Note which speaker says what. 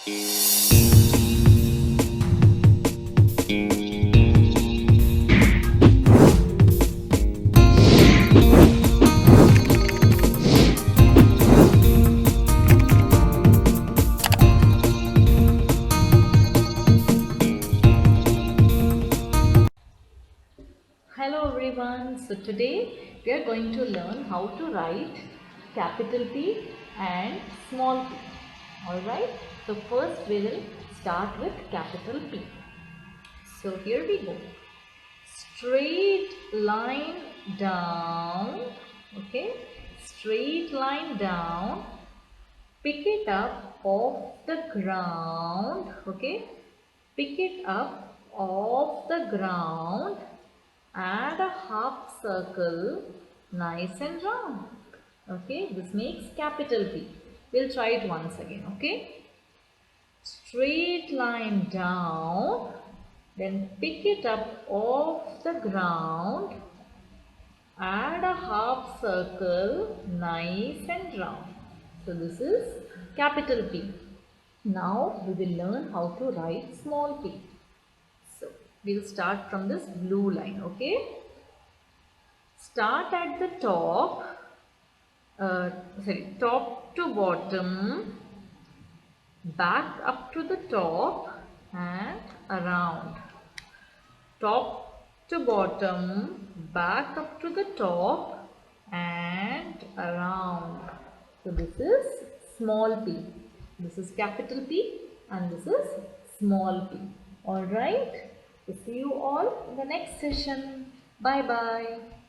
Speaker 1: Hello everyone. So today we are going to learn how to write capital P and small p. Alright. So first we will start with capital P. So here we go. Straight line down. Okay. Straight line down. Pick it up off the ground. Okay. Pick it up off the ground. Add a half circle, nice and round. Okay, this makes capital P. We'll try it once again. Okay, straight line down, then pick it up off the ground, add a half circle, nice and round. So this is capital P. Now we will learn how to write small p. So we'll start from this blue line. Okay. Start at the top, top to bottom, back up to the top and around. Top to bottom, back up to the top and around. So this is small p. This is capital P and this is small p. Alright. So see you all in the next session. Bye bye.